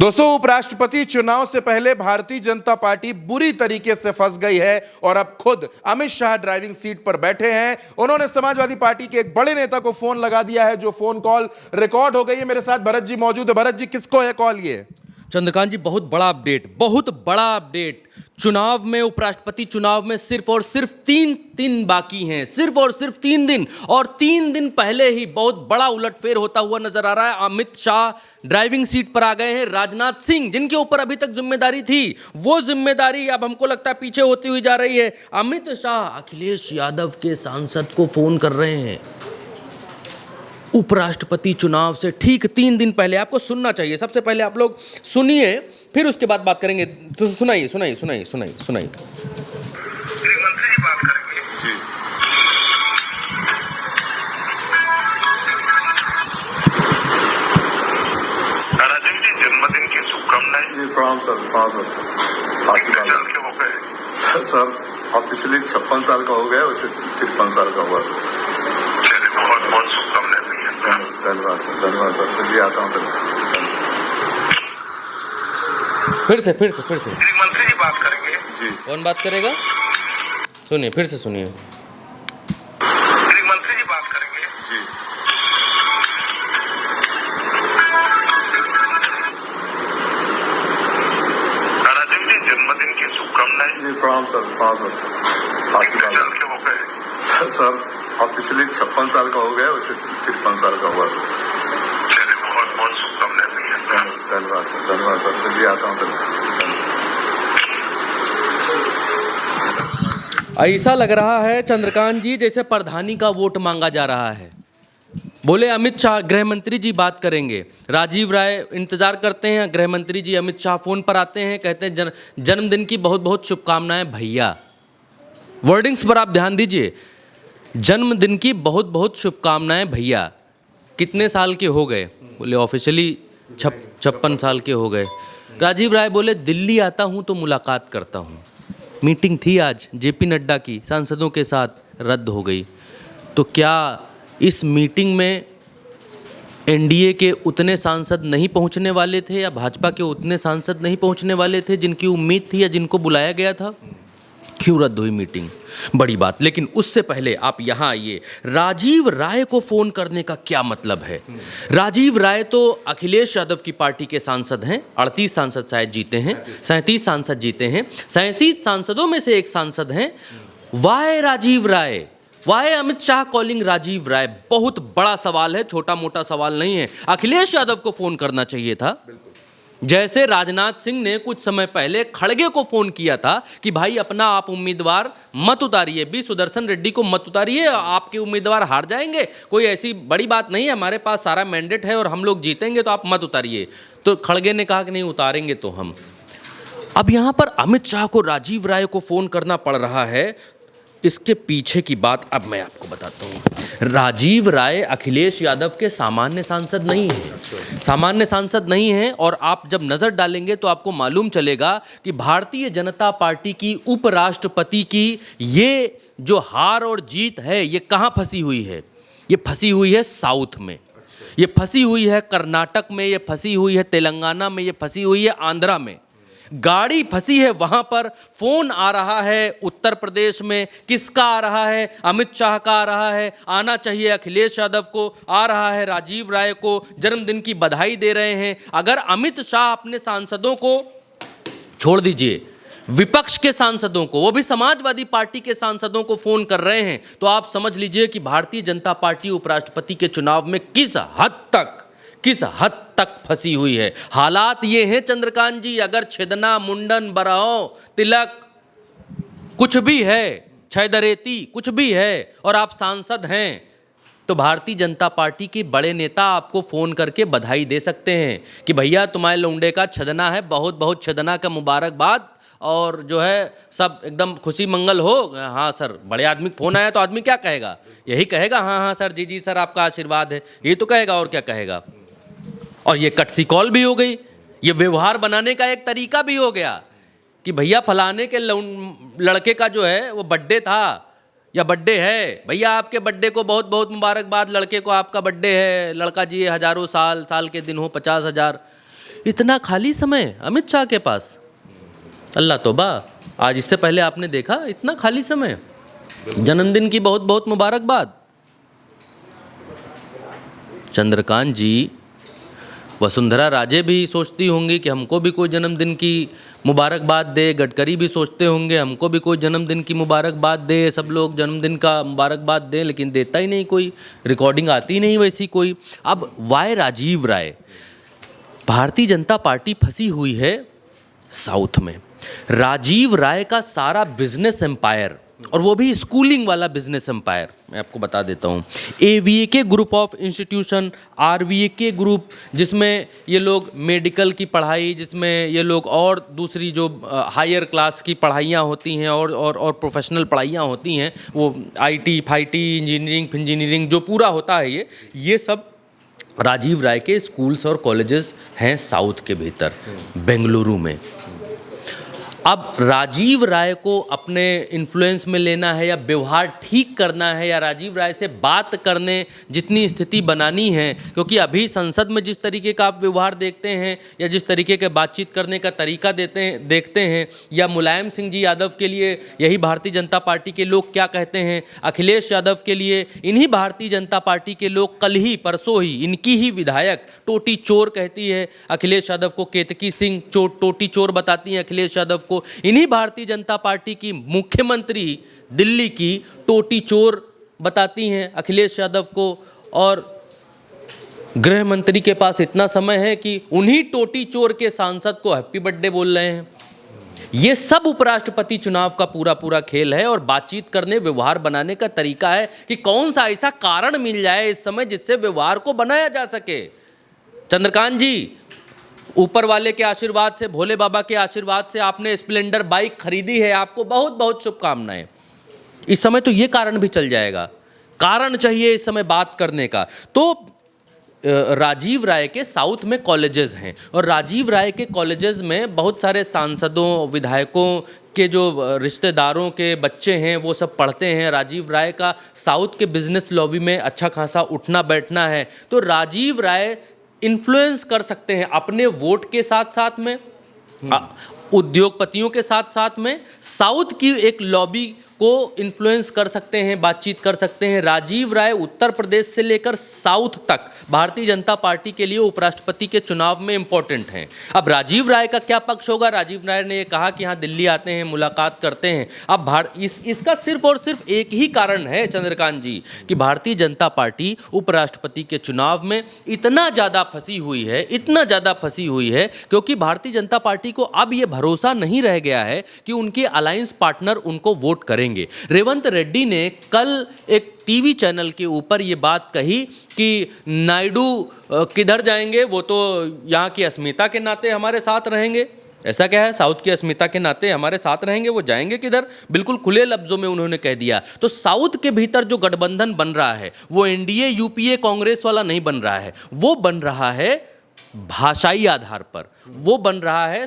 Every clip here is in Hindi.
दोस्तों, उपराष्ट्रपति चुनाव से पहले भारतीय जनता पार्टी बुरी तरीके से फंस गई है और अब खुद अमित शाह ड्राइविंग सीट पर बैठे हैं। उन्होंने समाजवादी पार्टी के एक बड़े नेता को फोन लगा दिया है, जो फोन कॉल रिकॉर्ड हो गई है। मेरे साथ भरत जी मौजूद है। भरत जी, किसको है कॉल ये? चंद्रकांत जी, बहुत बड़ा अपडेट। चुनाव में, उपराष्ट्रपति चुनाव में सिर्फ और सिर्फ 3 दिन बाकी हैं, सिर्फ और सिर्फ 3 दिन। और 3 दिन पहले ही बहुत बड़ा उलटफेर होता हुआ नजर आ रहा है। अमित शाह ड्राइविंग सीट पर आ गए हैं। राजनाथ सिंह, जिनके ऊपर अभी तक जिम्मेदारी थी, वो जिम्मेदारी अब हमको लगता है पीछे होती हुई जा रही है। अमित शाह अखिलेश यादव के सांसद को फोन कर रहे हैं उपराष्ट्रपति चुनाव से ठीक 3 दिन पहले। आपको सुनना चाहिए, सबसे पहले आप लोग सुनिए, फिर उसके बाद बात करेंगे। तो सुनाइए। गृहमंत्री जी बात करेंगे। जी। राजीव जी, जन्मदिन की शुभकामनाएं। जी प्रणाम सर, आशीर्वाद के हो गए सर। ऑफिशियली 56 साल का हो गया, वैसे 53 साल का हुआ सर। चलिए, बहुत बहुत शुभकामनाएं। धन्यवाद सर, धन्यवाद सर। फिर भी आता हूँ फिर से गृहमंत्री जी बात करेंगे। जी। कौन बात करेगा? सुनिए, फिर से सुनिए। गृहमंत्री जी बात करेंगे। जी। राजीव जी, जन्मदिन की शुभकामनाएं। जी प्रणाम सर, आशीर्वाद के हो गए सर। ऑफिशियली 56 साल का हो गया, वैसे 53 साल का हुआ सर। चलिए, बहुत बहुत शुभकामनाएं। धन्यवाद सर, धन्यवाद सर। फिर भी आता हूँ ऐसा लग रहा है चंद्रकांत जी जैसे प्रधानी का वोट मांगा जा रहा है। बोले अमित शाह, गृह मंत्री जी बात करेंगे। राजीव राय इंतजार करते हैं, गृह मंत्री जी अमित शाह फोन पर आते हैं, कहते हैं जन्मदिन की बहुत बहुत शुभकामनाएं भैया। वर्डिंग्स पर आप ध्यान दीजिए, जन्मदिन की बहुत बहुत शुभकामनाएं भैया। कितने साल के हो गए? बोले ऑफिशियली 56 साल के हो गए। राजीव राय बोले दिल्ली आता हूं तो मुलाकात करता हूं। मीटिंग थी आज जेपी नड्डा की, सांसदों के साथ, रद्द हो गई। तो क्या इस मीटिंग में एनडीए के उतने सांसद नहीं पहुंचने वाले थे, या भाजपा के उतने सांसद नहीं पहुंचने वाले थे जिनकी उम्मीद थी या जिनको बुलाया गया था? क्यों रद्द हुई मीटिंग? बड़ी बात। लेकिन उससे पहले आप यहाँ आइए, राजीव राय को फोन करने का क्या मतलब है? राजीव राय तो अखिलेश यादव की पार्टी के सांसद हैं। 38 सांसद शायद जीते हैं, 37 सांसद जीते हैं। 37 सांसदों में से एक सांसद हैं। वाय राजीव राय, वाय अमित शाह कॉलिंग राजीव राय? बहुत बड़ा सवाल है, छोटा मोटा सवाल नहीं है। अखिलेश यादव को फोन करना चाहिए था, जैसे राजनाथ सिंह ने कुछ समय पहले खड़गे को फोन किया था कि भाई अपना आप उम्मीदवार मत उतारिए, बी सुदर्शन रेड्डी को मत उतारिए, आपके उम्मीदवार हार जाएंगे, कोई ऐसी बड़ी बात नहीं है, हमारे पास सारा मैंडेट है और हम लोग जीतेंगे, तो आप मत उतारिए। तो खड़गे ने कहा कि नहीं उतारेंगे तो हम। अब यहाँ पर अमित शाह को राजीव राय को फोन करना पड़ रहा है। इसके पीछे की बात अब मैं आपको बताता हूँ। राजीव राय अखिलेश यादव के सामान्य सांसद नहीं हैं, सामान्य सांसद नहीं हैं। और आप जब नज़र डालेंगे तो आपको मालूम चलेगा कि भारतीय जनता पार्टी की उपराष्ट्रपति की ये जो हार और जीत है, ये कहाँ फंसी हुई है? ये फंसी हुई है साउथ में, ये फंसी हुई है कर्नाटक में, ये फंसी हुई है तेलंगाना में, ये फंसी हुई है आंध्रा में। गाड़ी फंसी है वहां पर। फोन आ रहा है उत्तर प्रदेश में, किसका आ रहा है? अमित शाह का आ रहा है। आना चाहिए अखिलेश यादव को, आ रहा है राजीव राय को, जन्मदिन की बधाई दे रहे हैं। अगर अमित शाह अपने सांसदों को छोड़ दीजिए, विपक्ष के सांसदों को, वो भी समाजवादी पार्टी के सांसदों को फोन कर रहे हैं, तो आप समझ लीजिए कि भारतीय जनता पार्टी उपराष्ट्रपति के चुनाव में किस हद तक फंसी हुई है। हालात ये हैं चंद्रकांत जी, अगर छेदना, मुंडन, बरहो, तिलक कुछ भी है, छैदरेती कुछ भी है, और आप सांसद हैं, तो भारतीय जनता पार्टी के बड़े नेता आपको फोन करके बधाई दे सकते हैं कि भैया तुम्हारे लौंडे का छदना है, बहुत बहुत छदना का मुबारकबाद, और जो है सब एकदम खुशी मंगल हो। हाँ सर, बड़े आदमी फोन आया तो आदमी क्या कहेगा? यही कहेगा, हाँ हाँ सर, जी सर, आपका आशीर्वाद है, ये तो कहेगा, और क्या कहेगा? और ये कटसी कॉल भी हो गई, ये व्यवहार बनाने का एक तरीका भी हो गया कि भैया फलाने के लड़के का जो है वो बर्थडे था या बर्थडे है, भैया आपके बर्थडे को बहुत बहुत मुबारकबाद, लड़के को आपका बर्थडे है, लड़का जी हजारों साल के दिन हो, 50,000। इतना खाली समय अमित शाह के पास, अल्लाह तौबा। आज इससे पहले आपने देखा इतना खाली समय? जन्मदिन की बहुत बहुत मुबारकबाद चंद्रकांत जी। वसुंधरा राजे भी सोचती होंगी कि हमको भी कोई जन्मदिन की मुबारकबाद दे, गडकरी भी सोचते होंगे हमको भी कोई जन्मदिन की मुबारकबाद दे, सब लोग जन्मदिन का मुबारकबाद दें, लेकिन देता ही नहीं कोई, रिकॉर्डिंग आती नहीं वैसी कोई। अब वाई राजीव राय, भारतीय जनता पार्टी फंसी हुई है साउथ में। राजीव राय का सारा बिजनेस एम्पायर, और वो भी स्कूलिंग वाला बिजनेस एम्पायर, मैं आपको बता देता हूँ। AVK group of institution, RVK group, जिसमें ये लोग मेडिकल की पढ़ाई, जिसमें ये लोग और दूसरी जो हायर क्लास की पढ़ाइयाँ होती हैं और प्रोफेशनल पढ़ाइयाँ होती हैं, वो IT फाइटी इंजीनियरिंग जो पूरा होता है, ये सब राजीव राय के स्कूल्स और कॉलेजेस हैं साउथ के भीतर, बेंगलुरु में। अब राजीव राय को अपने इन्फ्लुएंस में लेना है या व्यवहार ठीक करना है या राजीव राय से बात करने जितनी स्थिति बनानी है, क्योंकि अभी संसद में जिस तरीके का आप व्यवहार देखते हैं या जिस तरीके के बातचीत करने का तरीका देखते हैं, या मुलायम सिंह जी यादव के लिए यही भारतीय जनता पार्टी के लोग क्या कहते हैं, अखिलेश यादव के लिए इन्हीं भारतीय जनता पार्टी के लोग कल ही परसों ही इनकी ही विधायक टोटी चोर कहती है अखिलेश यादव को, केतकी सिंह टोटी चोर बताती हैं अखिलेश यादव को, इन्हीं भारतीय जनता पार्टी की मुख्यमंत्री दिल्ली की टोटी चोर बताती हैं अखिलेश यादव को, और गृह मंत्री के पास इतना समय है कि उन्हीं टोटी चोर के सांसद को हैप्पी बर्थडे बोल रहे हैं। ये सब उपराष्ट्रपति चुनाव का पूरा खेल है और बातचीत करने, व्यवहार बनाने का तरीका है कि कौन सा ऐसा कारण मिल जाए इस समय जिससे व्यवहार को बनाया जा सके। चंद्रकांत जी, ऊपर वाले के आशीर्वाद से, भोले बाबा के आशीर्वाद से आपने स्प्लेंडर बाइक खरीदी है, आपको बहुत बहुत शुभकामनाएं। इस समय तो ये कारण भी चल जाएगा, कारण चाहिए इस समय बात करने का। तो राजीव राय के साउथ में कॉलेजेस हैं और राजीव राय के कॉलेजेस में बहुत सारे सांसदों, विधायकों के जो रिश्तेदारों के बच्चे हैं वो सब पढ़ते हैं। राजीव राय का साउथ के बिजनेस लॉबी में अच्छा खासा उठना बैठना है, तो राजीव राय इन्फ्लुएंस कर सकते हैं अपने वोट के साथ साथ में, उद्योगपतियों के साथ साथ में, साउथ की एक लॉबी को इन्फ्लुएंस कर सकते हैं, बातचीत कर सकते हैं। राजीव राय उत्तर प्रदेश से लेकर साउथ तक भारतीय जनता पार्टी के लिए उपराष्ट्रपति के चुनाव में इंपॉर्टेंट हैं। अब राजीव राय का क्या पक्ष होगा? राजीव राय ने कहा कि हाँ दिल्ली आते हैं, मुलाकात करते हैं। अब इसका सिर्फ और सिर्फ एक ही कारण है चंद्रकांत जी कि भारतीय जनता पार्टी उपराष्ट्रपति के चुनाव में इतना ज़्यादा फंसी हुई है, इतना ज़्यादा फंसी हुई है, क्योंकि भारतीय जनता पार्टी को अब ये भरोसा नहीं रह गया है कि उनके अलायंस पार्टनर उनको वोट करेंगे। रेवंत रेड्डी ने कल एक टीवी चैनल के ऊपर ये बात कही कि नायडू किधर जाएंगे, वो तो यहाँ की अस्मिता के नाते हमारे साथ रहेंगे। ऐसा क्या है, साउथ की अस्मिता के नाते हमारे साथ रहेंगे, वो जाएंगे किधर? बिल्कुल खुले लफ्जों में उन्होंने कह दिया। तो साउथ के भीतर जो गठबंधन बन रहा है वो एनडीए यूपीए कांग्रेस वाला नहीं बन रहा है, वो बन रहा है भाषाई आधार पर, वो बन रहा है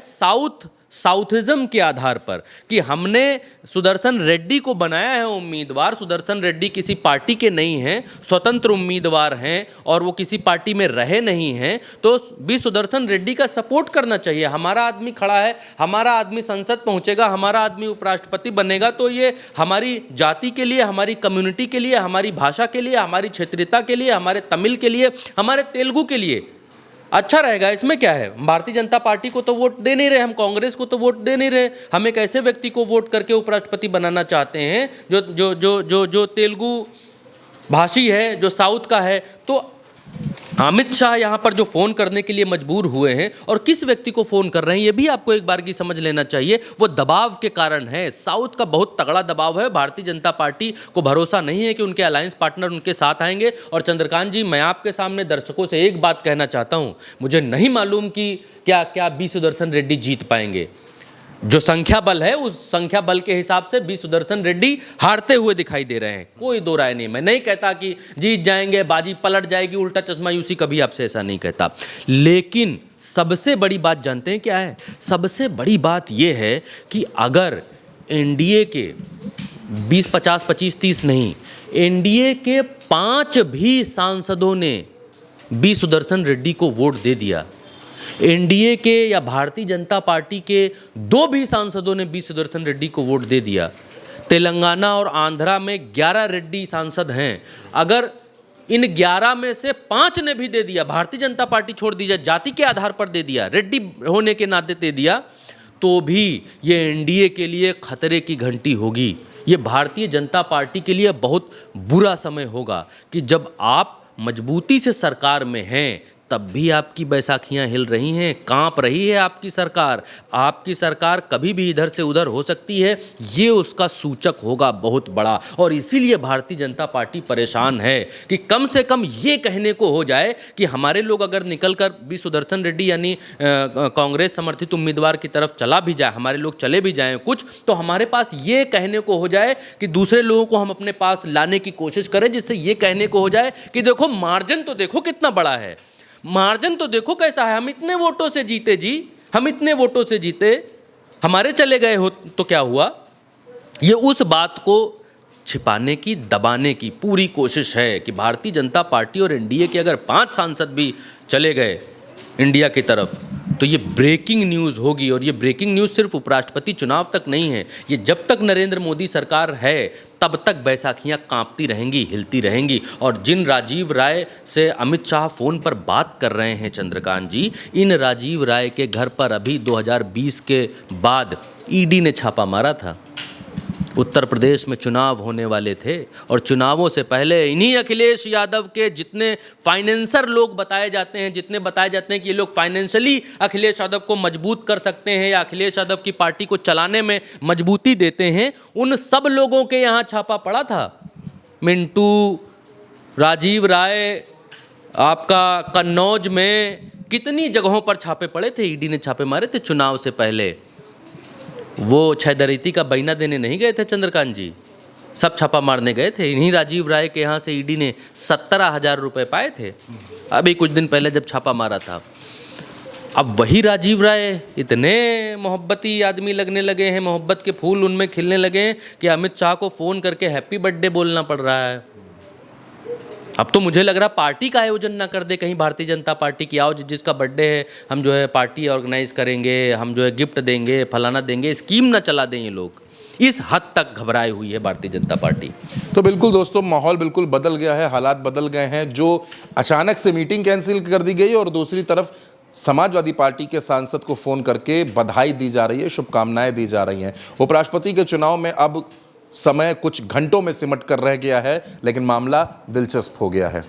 साउथिज्म के आधार पर कि हमने सुदर्शन रेड्डी को बनाया है उम्मीदवार। सुदर्शन रेड्डी किसी पार्टी के नहीं हैं, स्वतंत्र उम्मीदवार हैं और वो किसी पार्टी में रहे नहीं हैं, तो भी सुदर्शन रेड्डी का सपोर्ट करना चाहिए। हमारा आदमी खड़ा है, हमारा आदमी संसद पहुंचेगा, हमारा आदमी उपराष्ट्रपति बनेगा, तो ये हमारी जाति के लिए, हमारी कम्युनिटी के लिए, हमारी भाषा के लिए, हमारी क्षेत्रीयता के लिए, हमारे तमिल के लिए, हमारे तेलुगु के लिए अच्छा रहेगा। इसमें क्या है? भारतीय जनता पार्टी को तो वोट दे नहीं रहे, हम कांग्रेस को तो वोट दे नहीं रहे, हम एक ऐसे व्यक्ति को वोट करके उपराष्ट्रपति बनाना चाहते हैं जो जो जो जो जो तेलुगु भाषी है, जो साउथ का है। तो अमित शाह यहाँ पर जो फ़ोन करने के लिए मजबूर हुए हैं और किस व्यक्ति को फ़ोन कर रहे हैं ये भी आपको एक बार की समझ लेना चाहिए। वो दबाव के कारण है, साउथ का बहुत तगड़ा दबाव है। भारतीय जनता पार्टी को भरोसा नहीं है कि उनके अलायंस पार्टनर उनके साथ आएंगे। और चंद्रकांत जी, मैं आपके सामने दर्शकों से एक बात कहना चाहता हूँ, मुझे नहीं मालूम कि क्या बी सुदर्शन रेड्डी जीत पाएंगे। जो संख्या बल है उस संख्या बल के हिसाब से बी सुदर्शन रेड्डी हारते हुए दिखाई दे रहे हैं, कोई दो राय नहीं। मैं नहीं कहता कि जीत जाएंगे, बाजी पलट जाएगी, उल्टा चश्मा यूसी, कभी आपसे ऐसा नहीं कहता। लेकिन सबसे बड़ी बात जानते हैं क्या है? सबसे बड़ी बात यह है कि अगर एनडीए के 20, 50, 25, 30 नहीं, एनडीए के 5 भी सांसदों ने बी सुदर्शन रेड्डी को वोट दे दिया, एनडीए के या भारतीय जनता पार्टी के 2 भी सांसदों ने बी सुदर्शन रेड्डी को वोट दे दिया। तेलंगाना और आंध्रा में 11 रेड्डी सांसद हैं। अगर इन 11 में से 5 ने भी दे दिया, भारतीय जनता पार्टी छोड़ दीजिए, जाति के आधार पर दे दिया, रेड्डी होने के नाते दे दिया, तो भी ये एनडीए के लिए खतरे की घंटी होगी। ये भारतीय जनता पार्टी के लिए बहुत बुरा समय होगा कि जब आप मजबूती से सरकार में हैं तब भी आपकी बैसाखियां हिल रही हैं, कांप रही है आपकी सरकार। आपकी सरकार कभी भी इधर से उधर हो सकती है, ये उसका सूचक होगा बहुत बड़ा। और इसीलिए भारतीय जनता पार्टी परेशान है कि कम से कम ये कहने को हो जाए कि हमारे लोग अगर निकलकर बी सुदर्शन रेड्डी यानी कांग्रेस समर्थित उम्मीदवार की तरफ चला भी जाए, हमारे लोग चले भी जाएं कुछ, तो हमारे पास ये कहने को हो जाए कि दूसरे लोगों को हम अपने पास लाने की कोशिश करें, जिससे ये कहने को हो जाए कि देखो मार्जिन तो देखो कितना बड़ा है, मार्जिन तो देखो कैसा है, हम इतने वोटों से जीते जी, हम इतने वोटों से जीते, हमारे चले गए हो तो क्या हुआ। ये उस बात को छिपाने की, दबाने की पूरी कोशिश है कि भारतीय जनता पार्टी और एनडीए के अगर 5 सांसद भी चले गए इंडिया की तरफ तो ये ब्रेकिंग न्यूज़ होगी। और ये ब्रेकिंग न्यूज़ सिर्फ उपराष्ट्रपति चुनाव तक नहीं है, ये जब तक नरेंद्र मोदी सरकार है तब तक बैसाखियां कांपती रहेंगी, हिलती रहेंगी। और जिन राजीव राय से अमित शाह फ़ोन पर बात कर रहे हैं चंद्रकांत जी, इन राजीव राय के घर पर अभी 2020 के बाद ईडी ने छापा मारा था। उत्तर प्रदेश में चुनाव होने वाले थे और चुनावों से पहले इन्हीं अखिलेश यादव के जितने फाइनेंसर लोग बताए जाते हैं, जितने बताए जाते हैं कि ये लोग फाइनेंशियली अखिलेश यादव को मजबूत कर सकते हैं या अखिलेश यादव की पार्टी को चलाने में मजबूती देते हैं, उन सब लोगों के यहाँ छापा पड़ा था। मिंटू, राजीव राय, आपका कन्नौज में कितनी जगहों पर छापे पड़े थे, ईडी ने छापे मारे थे चुनाव से पहले। वो छहदरीती का बयाना देने नहीं गए थे चंद्रकांत जी, सब छापा मारने गए थे। इन्हीं राजीव राय के यहाँ से ईडी ने 17,000 रुपये पाए थे अभी कुछ दिन पहले जब छापा मारा था। अब वही राजीव राय इतने मोहब्बती आदमी लगने लगे हैं, मोहब्बत के फूल उनमें खिलने लगे हैं कि अमित शाह को फ़ोन करके हैप्पी बर्थडे बोलना पड़ रहा है। अब तो मुझे लग रहा पार्टी का आयोजन ना कर दे कहीं भारतीय जनता पार्टी की, आओ जिसका बर्थडे है हम जो है पार्टी ऑर्गेनाइज करेंगे, हम जो है गिफ्ट देंगे, फलाना देंगे, स्कीम ना चला दें ये लोग। इस हद तक घबराई हुई है भारतीय जनता पार्टी। तो बिल्कुल दोस्तों, माहौल बिल्कुल बदल गया है, हालात बदल गए हैं। जो अचानक से मीटिंग कैंसिल कर दी गई और दूसरी तरफ समाजवादी पार्टी के सांसद को फ़ोन करके बधाई दी जा रही है, शुभकामनाएं दी जा रही हैं। उपराष्ट्रपति के चुनाव में अब समय कुछ घंटों में सिमट कर रह गया है, लेकिन मामला दिलचस्प हो गया है।